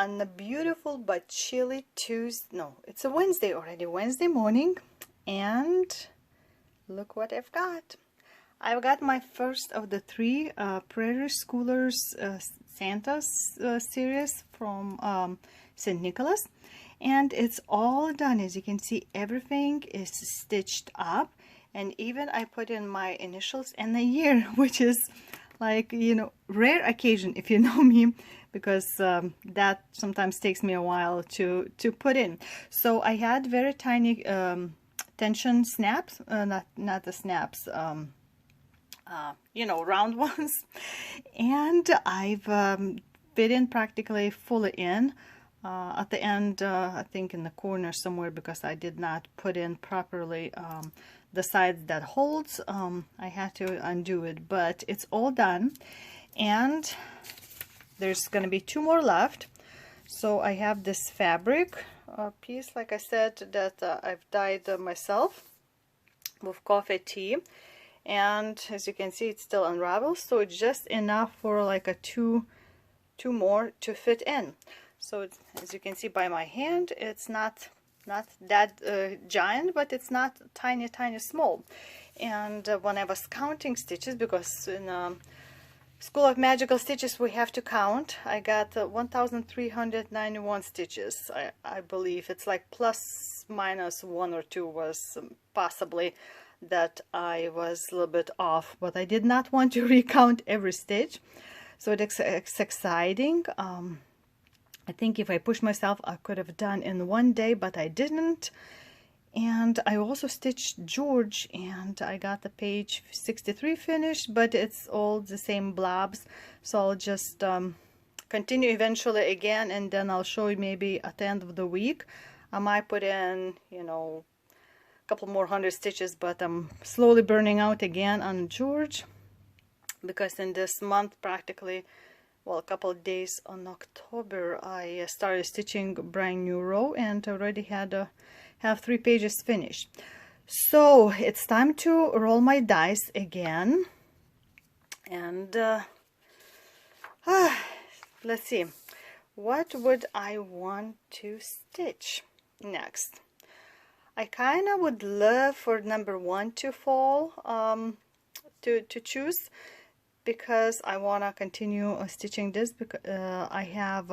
on the beautiful but chilly Tuesday. No, it's a Wednesday already, Wednesday morning, and look what I've got. I've got my first of the three Prairie Schoolers Santa's series from St. Nicholas, and it's all done. As you can see, everything is stitched up, and even I put in my initials and the year, which is like, you know, rare occasion if you know me, because that sometimes takes me a while to put in. So I had very tiny tension snaps, not the snaps, you know, round ones, and I've fit in practically fully in at the end, I think in the corner somewhere, because I did not put in properly the side that holds. I had to undo it, but it's all done, and there's gonna be two more left. So I have this fabric piece, like I said, that I've dyed myself with coffee tea, and as you can see, it still unravels, so it's just enough for like a two more to fit in. So it's, as you can see by my hand, it's not that giant, but it's not tiny small. And when I was counting stitches, because in School of Magical Stitches we have to count, I got 1,391 stitches. I believe it's like plus minus one or two was possibly that I was a little bit off, but I did not want to recount every stitch, so it's exciting. I think if I pushed myself, I could have done in one day, but I didn't. And I also stitched George, and I got the page 63 finished, but it's all the same blobs, so I'll just continue eventually again, and then I'll show you maybe at the end of the week. I might put in, you know, a couple more 100 stitches, but I'm slowly burning out again on George, because in this month practically, well, a couple of days on October, I started stitching a brand new row, and already have 3 pages finished. So it's time to roll my dice again, and let's see, what would I want to stitch next? I kind of would love for number 1 to fall, to choose, because I want to continue stitching this, because I have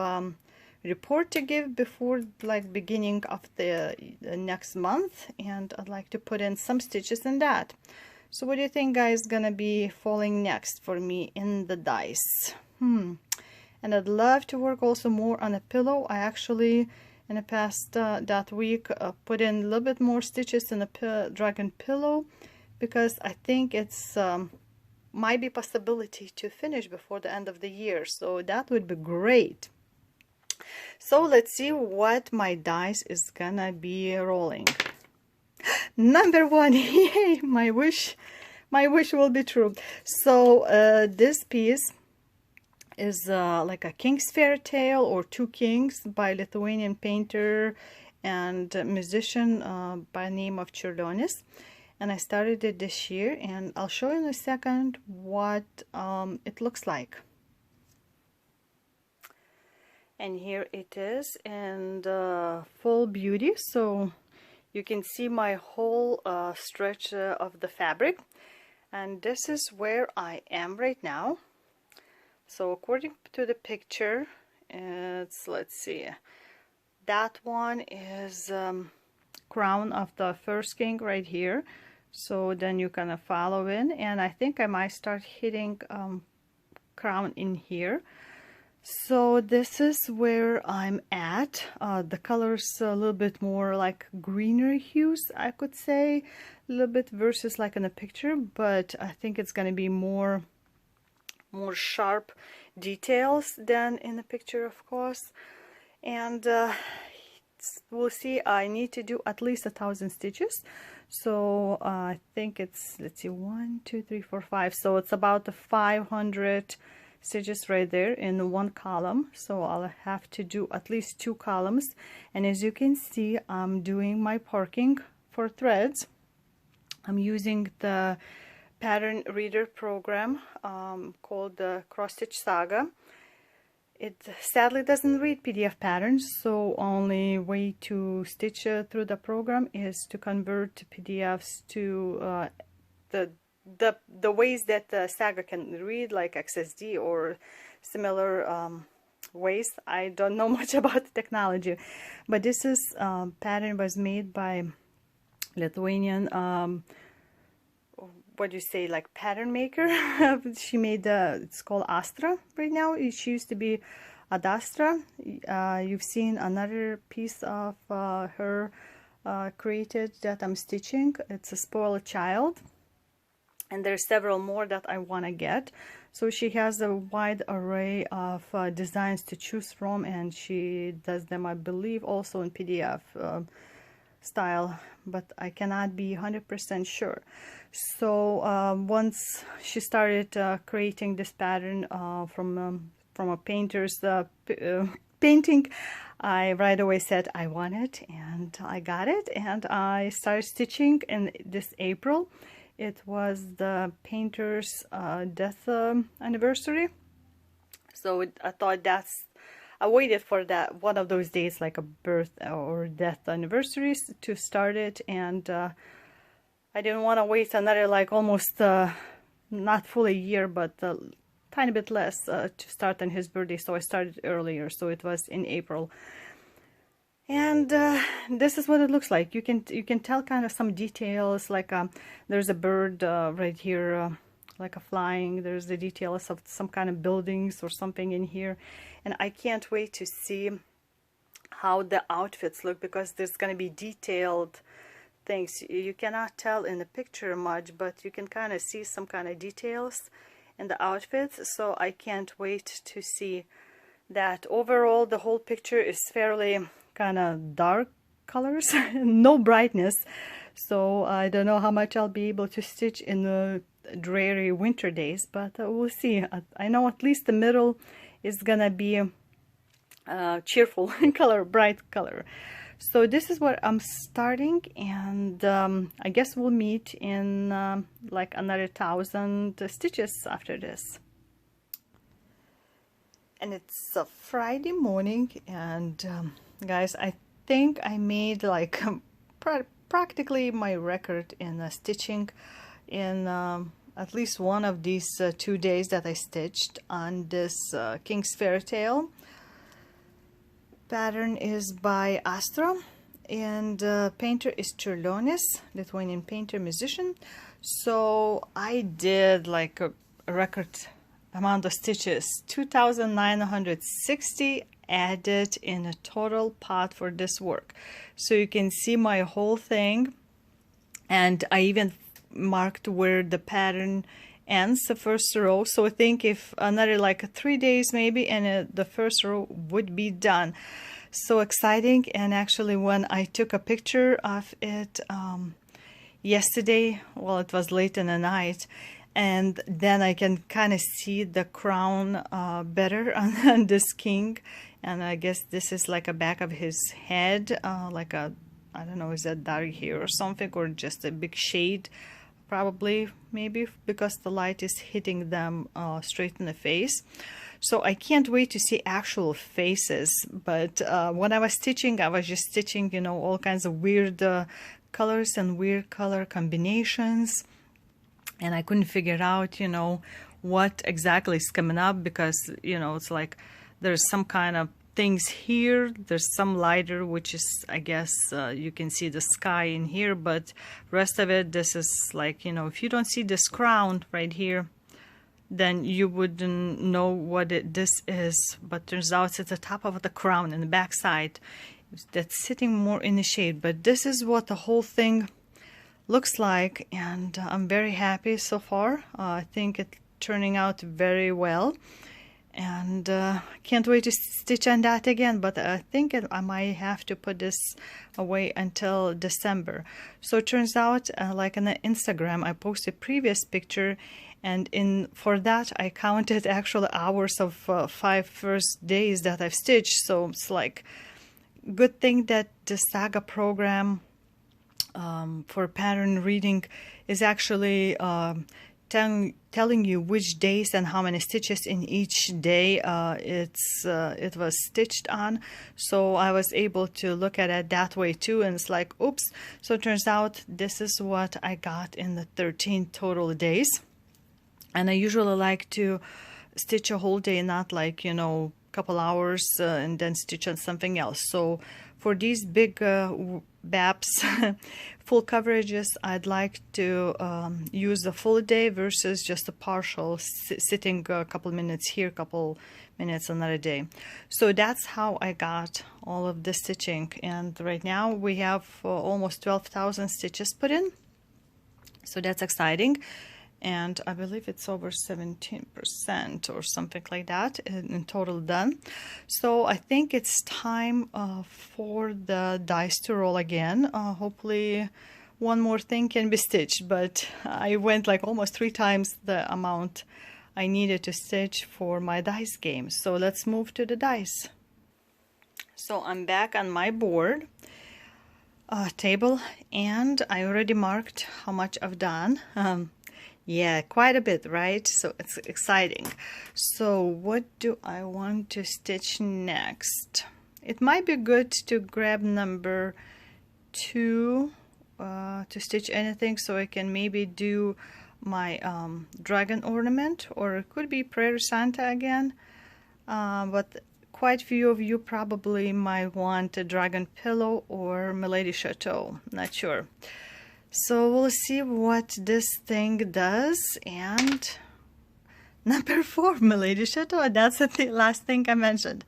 report to give before like beginning of the next month, and I'd like to put in some stitches in that. So what do you think, guys, gonna be falling next for me in the dice? And I'd love to work also more on a pillow. I actually in the past that week put in a little bit more stitches in a dragon pillow, because I think it's might be possibility to finish before the end of the year, so that would be great. So let's see what my dice is gonna be rolling. Number 1, yay! My wish will be true. So this piece is like a King's Fairy Tale, or Two Kings, by Lithuanian painter and musician by the name of Čiurlionis. And I started it this year, and I'll show you in a second what it looks like. And here it is in the full beauty, so you can see my whole stretch of the fabric, and this is where I am right now. So according to the picture, it's, let's see, that one is crown of the first king right here. So then you kind of follow in, and I think I might start hitting crown in here. So this is where I'm at. The color's a little bit more like greener hues, I could say, a little bit versus like in the picture, but I think it's going to be more sharp details than in the picture, of course. And we'll see. I need to do at least 1,000 stitches. So I think it's, let's see, 1, 2, 3, 4, 5. So it's about the 500 stitches right there in one column. So I'll have to do at least 2 columns. And as you can see, I'm doing my parking for threads. I'm using the pattern reader program called the Cross Stitch Saga. It sadly doesn't read PDF patterns, so only way to stitch through the program is to convert PDFs to the ways that Saga can read, like XSD or similar ways. I don't know much about the technology, but this is pattern was made by Lithuanian what do you say, like pattern maker. She made it's called Astra right now. She used to be Adastra. You've seen another piece of her created that I'm stitching. It's a Spoiled Child, and there's several more that I want to get. So she has a wide array of designs to choose from, and she does them, I believe, also in PDF style, but I cannot be 100% sure. So once she started creating this pattern from a painter's painting, I right away said I want it, and I got it, and I started stitching in this April. It was the painter's death anniversary, so I thought I waited for that one of those days, like a birth or death anniversaries, to start it, and I didn't want to wait another like almost not fully a year, but a tiny bit less to start on his birthday. So I started earlier, so it was in April. And this is what it looks like. You can tell kind of some details, like there's a bird right here, like a flying. There's the details of some kind of buildings or something in here, and I can't wait to see how the outfits look, because there's going to be detailed things. You cannot tell in the picture much, but you can kind of see some kind of details in the outfits. So I can't wait to see that. Overall, the whole picture is fairly kind of dark colors, no brightness. So I don't know how much I'll be able to stitch in the dreary winter days, but we'll see. I know at least the middle is gonna be cheerful color, bright color. So this is where I'm starting, and I guess we'll meet in like another 1,000 stitches after this. And it's a Friday morning, and guys, I think I made like practically my record in stitching in at least one of these 2 days that I stitched on this King's Fairy Tale. Pattern is by Astra, and painter is Čiurlionis, Lithuanian painter, musician. So I did like a record amount of stitches, 2,960 added in a total pot for this work. So you can see my whole thing, and I even marked where the pattern ends, the first row. So I think if another like 3 days maybe, and the first row would be done. So exciting. And actually when I took a picture of it yesterday, well, it was late in the night, and then I can kind of see the crown better on this king. And I guess this is like a back of his head, like a, I don't know, is that dark hair or something, or just a big shade, probably, maybe because the light is hitting them straight in the face. So I can't wait to see actual faces. But when I was stitching, I was just stitching, you know, all kinds of weird colors and weird color combinations, and I couldn't figure out, you know, what exactly is coming up, because, you know, it's like there's some kind of things here, there's some lighter, which is, I guess, you can see the sky in here, but rest of it, this is like, you know, if you don't see this crown right here, then you wouldn't know what this is. But turns out it's at the top of the crown and the back side that's sitting more in the shade. But this is what the whole thing looks like, and I'm very happy so far. I think it's turning out very well, and can't wait to stitch on that again. But I think I might have to put this away until December. So it turns out, like on the Instagram, I posted previous picture, and for that I counted actual hours of 5 first days that I've stitched. So it's like good thing that the Saga program for pattern reading is actually telling you which days and how many stitches in each day it was stitched on. So I was able to look at it that way too, and it's like, oops. So it turns out this is what I got in the 13 total days. And I usually like to stitch a whole day, not like, you know, couple hours and then stitch on something else. So for these big BAPs, full coverages, I'd like to use the full day versus just a partial, sitting a couple minutes here, couple minutes another day. So that's how I got all of the stitching. And right now we have almost 12,000 stitches put in. So that's exciting. And I believe it's over 17% or something like that in total done. So I think it's time for the dies to roll again. Hopefully one more thing can be stitched, but I went like almost 3 times the amount I needed to stitch for my dice game. So let's move to the dice. So I'm back on my board table, and I already marked how much I've done. Yeah, quite a bit, right? So it's exciting. So what do I want to stitch next? It might be good to grab number 2 to stitch anything, so I can maybe do my dragon ornament, or it could be Prairie Santa again. But quite a few of you probably might want a dragon pillow or Milady Chateau, not sure. So we'll see what this thing does. And number 4, Milady Chateau, that's the last thing I mentioned.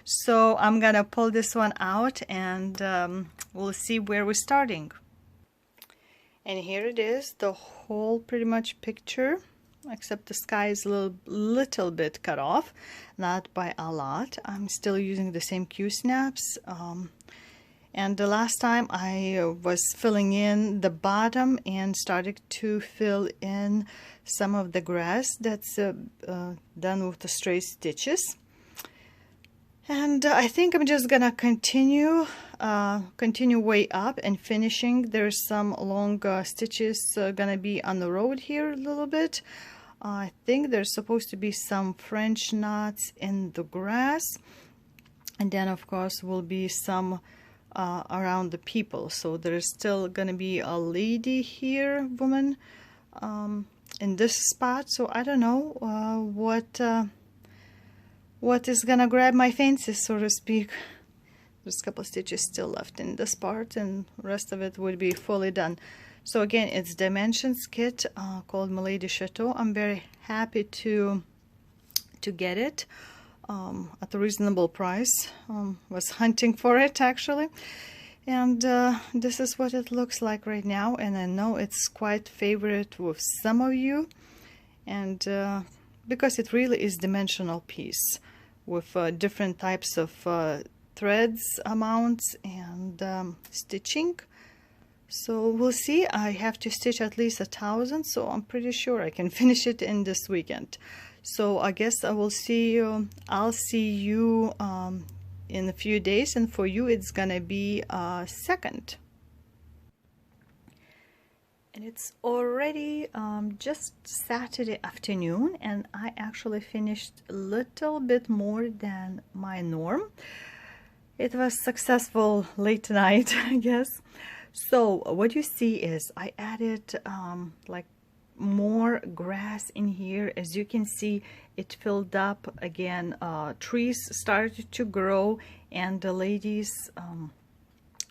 So I'm gonna pull this one out, and we'll see where we're starting. And here it is, the whole pretty much picture, except the sky is a little bit cut off, not by a lot. I'm still using the same Q-snaps. And the last time I was filling in the bottom and started to fill in some of the grass that's done with the straight stitches. And I think I'm just gonna continue way up and finishing. There's some long stitches gonna be on the road here a little bit. I think there's supposed to be some French knots in the grass, and then of course will be some around the people. So there's still gonna be a lady here, woman, in this spot. So I don't know what is gonna grab my fancy, so to speak. There's a couple of stitches still left in this part, and the rest of it would be fully done. So again, it's Dimensions kit called Milady Chateau. I'm very happy to get it at a reasonable price. Was hunting for it actually, and this is what it looks like right now. And I know it's quite favorite with some of you, and because it really is dimensional piece with different types of threads, amounts, and stitching. So we'll see. I have to stitch at least 1,000, so I'm pretty sure I can finish it in this weekend. So I guess I will see you. I'll see you in a few days, and for you it's gonna be 2nd. And it's already just Saturday afternoon, and I actually finished a little bit more than my norm. It was successful late night, I guess. So what you see is I added like more grass in here. As you can see, it filled up again. Trees started to grow, and the lady's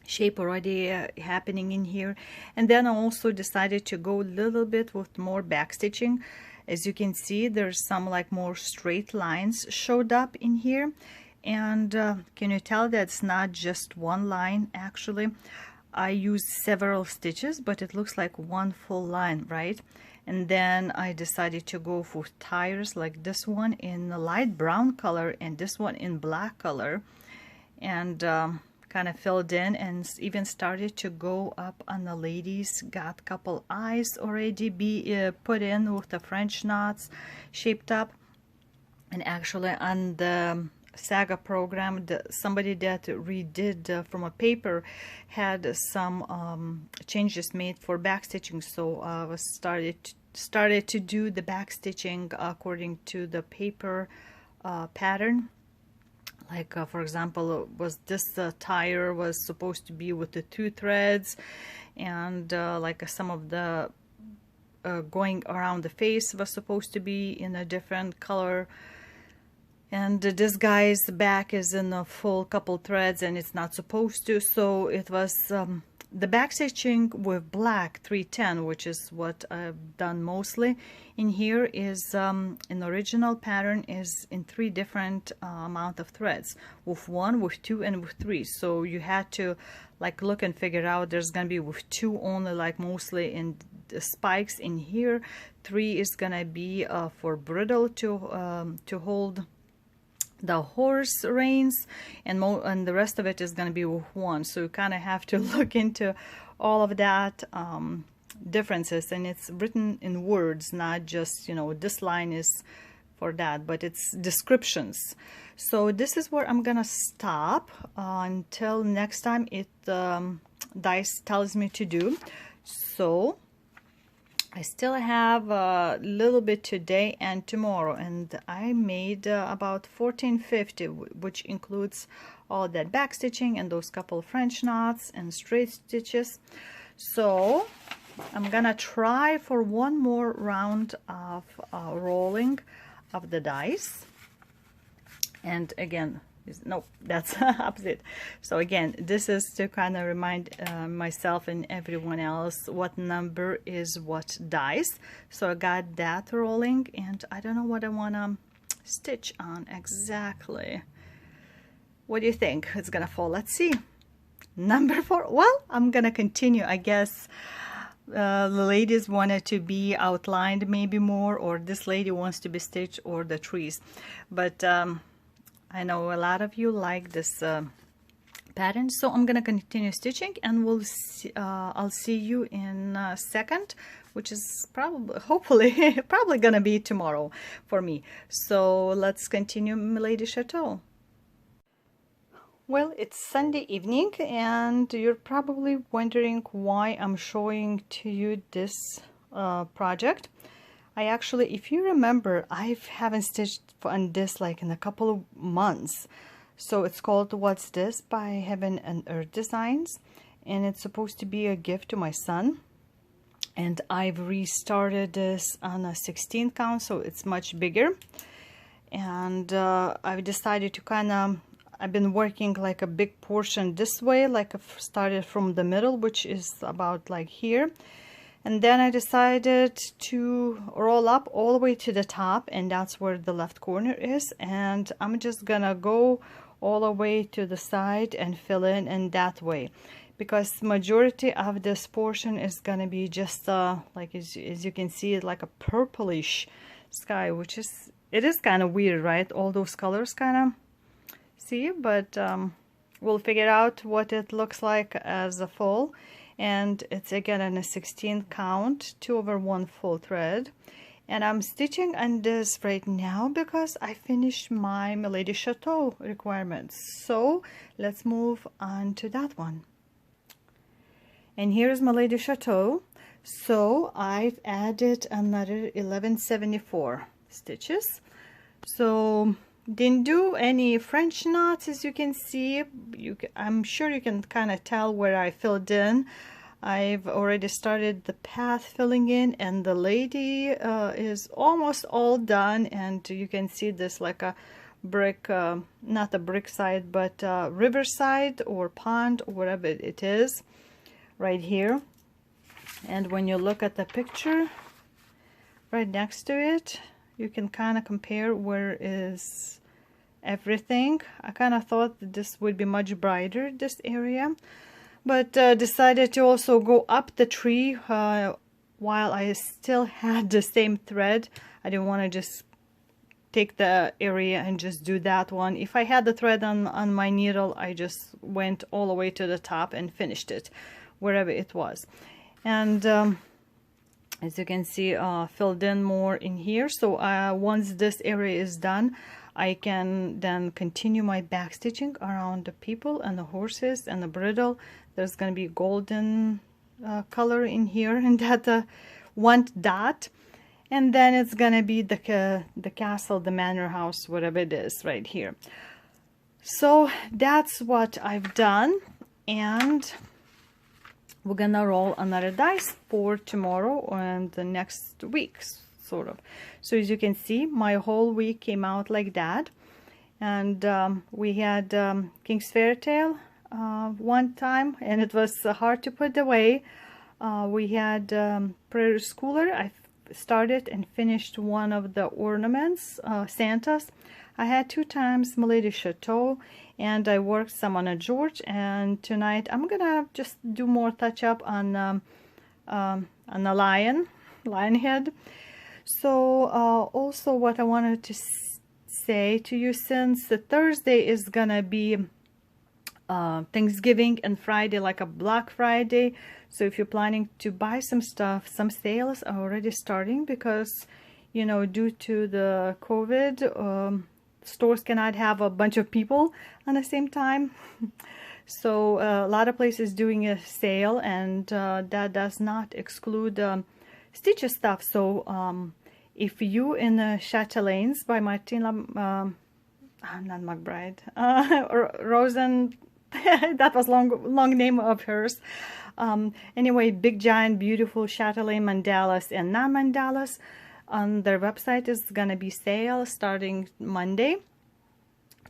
shape already happening in here. And then I also decided to go a little bit with more back stitching. As you can see, there's some like more straight lines showed up in here. And can you tell that's not just one line? Actually, I used several stitches, but it looks like one full line, right? And then I decided to go for tires like this one in a light brown color and this one in black color, and kind of filled in and even started to go up on the ladies. Got a couple eyes already be put in with the French knots shaped up. And actually on the Saga program, somebody that redid from a paper had some changes made for backstitching, so I was started started to do the back stitching according to the paper pattern. Like for example, was this tire was supposed to be with the 2 threads, and like some of the going around the face was supposed to be in a different color, and this guy's back is in a full couple threads and it's not supposed to. So it was the back stitching with black 310, which is what I've done mostly. In here is in the original pattern is in 3 different amount of threads, with 1, with 2, and with 3. So you had to like look and figure out there's gonna be with 2 only, like mostly in the spikes. In here 3 is gonna be for bridle to hold the horse reins, and the rest of it is going to be with 1. So you kind of have to look into all of that differences, and it's written in words, not just, you know, this line is for that, but it's descriptions. So this is where I'm gonna stop until next time it dice tells me to do. So I still have a little bit today and tomorrow, and I made about 1450, which includes all that back stitching and those couple French knots and straight stitches. So I'm gonna try for one more round of rolling of the dice, and again, no, that's opposite. So again, this is to kind of remind myself and everyone else what number is what dice. So I got that rolling, and I don't know what I want to stitch on exactly. What do you think it's gonna fall? Let's see. Number 4. Well, I'm gonna continue, I guess. The ladies wanted to be outlined maybe more, or this lady wants to be stitched, or the trees, but I know a lot of you like this pattern, so I'm gonna continue stitching, and we'll see, I'll see you in a second, which is probably, hopefully, probably gonna be tomorrow for me. So let's continue Milady Chateau. Well, it's Sunday evening, and you're probably wondering why I'm showing to you this project. I actually, if you remember, I haven't stitched on this like in a couple of months. So it's called What's This by Heaven and Earth Designs, and it's supposed to be a gift to my son. And I've restarted this on a 16 count, so it's much bigger. And I've decided to kind of, I've been working like a big portion this way, like I've started from the middle, which is about like here. And then I decided to roll up all the way to the top, and that's where the left corner is. And I'm just gonna go all the way to the side and fill in that way, because majority of this portion is gonna be just like as you can see, like a purplish sky, which is, it is kind of weird, right? All those colors kind of see, but we'll figure out what it looks like as a full. And it's again in a 16 count, 2/1 full thread, and I'm stitching on this right now because I finished my Milady Chateau requirements. So let's move on to that one. And here's Milady Chateau. So I've added another 1174 stitches. So didn't do any French knots, as you can see. I'm sure you can kind of tell where I filled in. I've already started the path filling in, and the lady is almost all done. And you can see this like a brick, not a brick side, but riverside or pond or whatever it is right here. And when you look at the picture right next to it, you can kind of compare where is everything. I kind of thought that this would be much brighter, this area, but decided to also go up the tree while I still had the same thread. I didn't want to just take the area and just do that one. If I had the thread on my needle, I just went all the way to the top and finished it wherever it was. And as you can see, filled in more in here. So once this area is done, I can then continue my back stitching around the people and the horses and the bridle. There's going to be golden color in here, and that one dot and then it's gonna be the castle, the manor house, whatever it is right here. So that's what I've done, and we're gonna roll another dice for tomorrow and the next week, sort of. So as you can see, my whole week came out like that. And we had King's Fairy Tale one time, and it was hard to put away. We had Prairie Schooler. I started and finished one of the ornaments, Santa's. I had 2 times Milady Chateau, and I worked some on a George. And tonight I'm gonna just do more touch up on a lion head. So also what I wanted to say to you, since the Thursday is gonna be Thanksgiving and Friday, like a Black Friday, so if you're planning to buy some stuff, some sales are already starting, because you know, due to the COVID, stores cannot have a bunch of people at the same time. So a lot of places doing a sale, and that does not exclude Stitchy stuff. So if you in the Chatelaines by Martina, not McBride, Rosen, that was long name of hers. Anyway, big giant beautiful Chatelaine mandalas and non-mandalas on their website is gonna be sale starting Monday,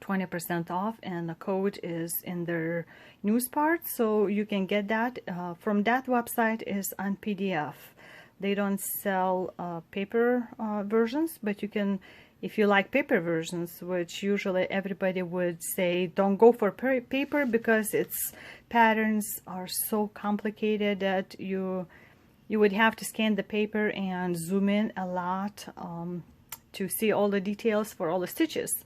20% off, and the code is in their news part, so you can get that from that website. Is on PDF. They don't sell paper versions, but you can, if you like paper versions, which usually everybody would say don't go for paper because its patterns are so complicated that you would have to scan the paper and zoom in a lot to see all the details for all the stitches.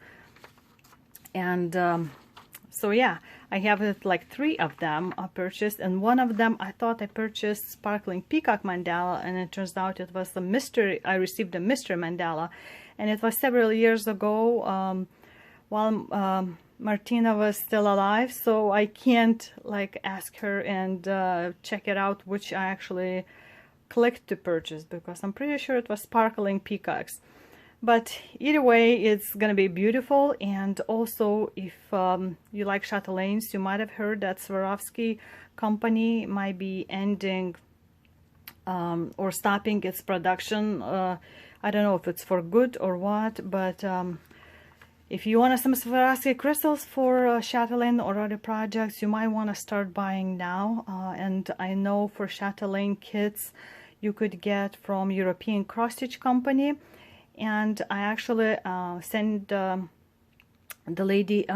And so yeah, I have like 3 of them I purchased, and one of them I thought I purchased Sparkling Peacock Mandala, and it turns out it was the mystery. I received a mystery mandala, and it was several years ago while Martina was still alive, so I can't like ask her and check it out which I actually clicked to purchase, because I'm pretty sure it was Sparkling Peacocks. But either way, it's gonna be beautiful. And also, if you like Chatelaines, you might have heard that Swarovski company might be ending or stopping its production. I don't know if it's for good or what, but if you want some Swarovski crystals for Chatelaine or other projects, you might want to start buying now. And I know for Chatelaine kits, you could get from European Cross Stitch Company. And I actually sent the lady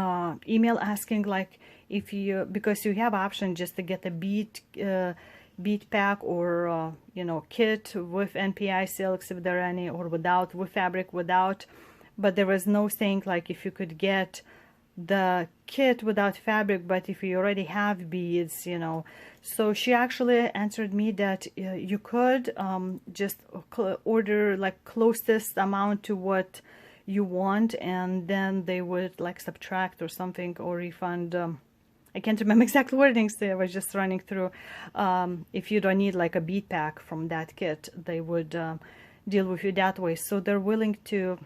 email asking, like, if you, because you have option just to get a bead pack or you know, kit with NPI silks if there are any, or without, with fabric without, but there was no saying like if you could get the kit without fabric, but if you already have beads, you know. So she actually answered me that you could just order like closest amount to what you want, and then they would like subtract or something, or refund. I can't remember exact wordings. I was just running through. If you don't need like a bead pack from that kit, they would deal with you that way. So they're willing to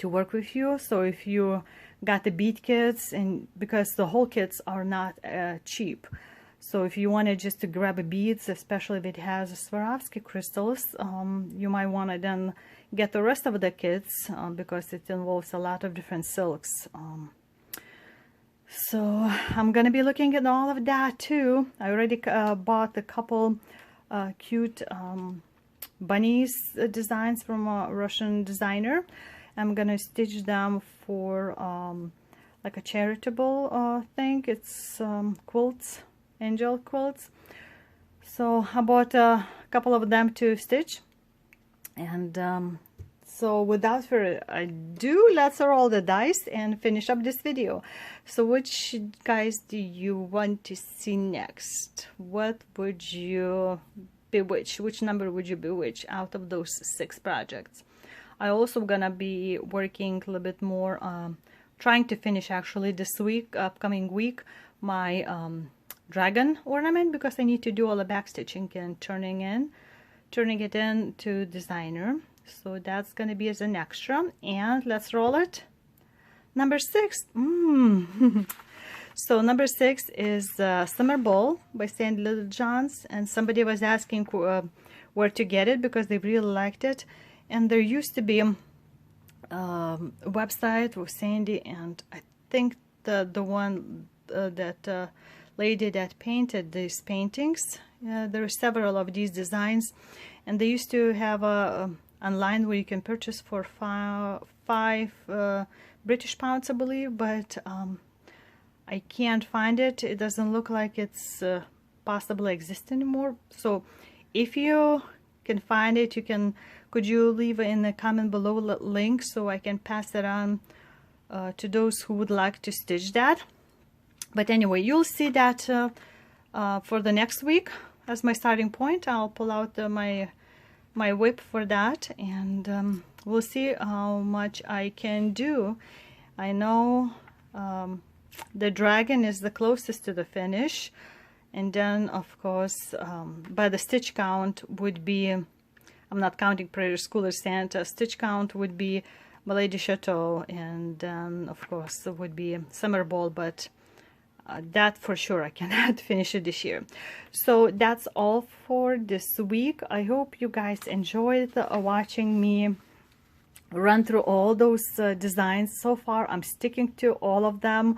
work with you. So if you got the bead kits, and because the whole kits are not cheap, so if you wanted just to grab a beads, especially if it has Swarovski crystals, you might want to then get the rest of the kits because it involves a lot of different silks. So I'm gonna be looking at all of that too. I already bought a couple cute bunnies designs from a Russian designer. I'm gonna stitch them for like a charitable thing. It's quilts, angel quilts. So I bought a couple of them to stitch. And so without further ado, let's roll the dice and finish up this video. So which guys do you want to see next? What would you bewitch? Which number would you bewitch out of those 6 projects? I also gonna be working a little bit more, trying to finish actually this week, upcoming week, my dragon ornament, because I need to do all the back stitching and turning it in to designer. So that's gonna be as an extra, and let's roll it. Number 6. So number 6 is Summer Ball by St. Little John's, and somebody was asking where to get it because they really liked it. And there used to be a website with Sandy, and I think the one that lady that painted these paintings, there are several of these designs, and they used to have a online where you can purchase for five British pounds, I believe, but I can't find it. It doesn't look like it's possibly exist anymore. So if you can find it, could you leave in the comment below link so I can pass it on to those who would like to stitch that. But anyway, you'll see that for the next week as my starting point. I'll pull out my whip for that, and we'll see how much I can do. I know the dragon is the closest to the finish, and then of course by the stitch count would be, I'm not counting Prairie Schooler Santa, stitch count would be Milady Chateau, and then of course it would be Summer Ball, but that for sure I cannot finish it this year. So that's all for this week. I hope you guys enjoyed watching me run through all those designs. So far I'm sticking to all of them,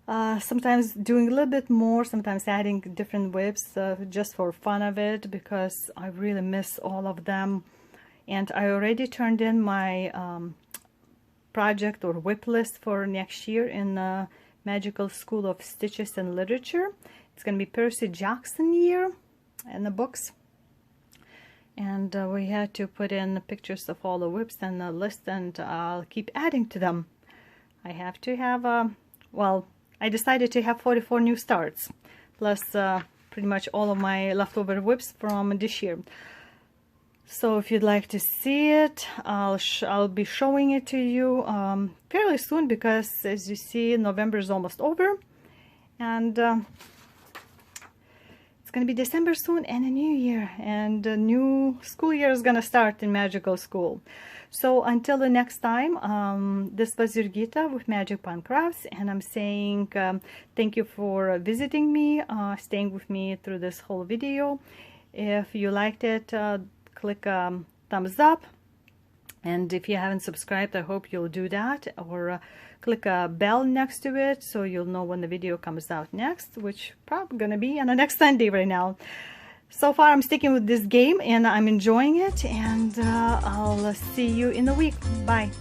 sometimes doing a little bit more, sometimes adding different whips just for fun of it, because I really miss all of them. And I already turned in my project or whip list for next year in Magical School of Stitches and Literature. It's going to be Percy Jackson year in the books, and we had to put in pictures of all the whips and the list, and I'll keep adding to them. I have to have well, I decided to have 44 new starts plus pretty much all of my leftover whips from this year. So if you'd like to see it, I'll be showing it to you fairly soon, because as you see, November is almost over, and it's going to be December soon, and a new year, and a new school year is going to start in Magical School. So until the next time, this was Jurgita with Magic Pun Crafts, and I'm saying thank you for visiting me, staying with me through this whole video. If you liked it, click thumbs up, and if you haven't subscribed, I hope you'll do that, or click a bell next to it so you'll know when the video comes out next, which probably gonna be on the next Sunday right now. So far I'm sticking with this game and I'm enjoying it, and I'll see you in a week. Bye.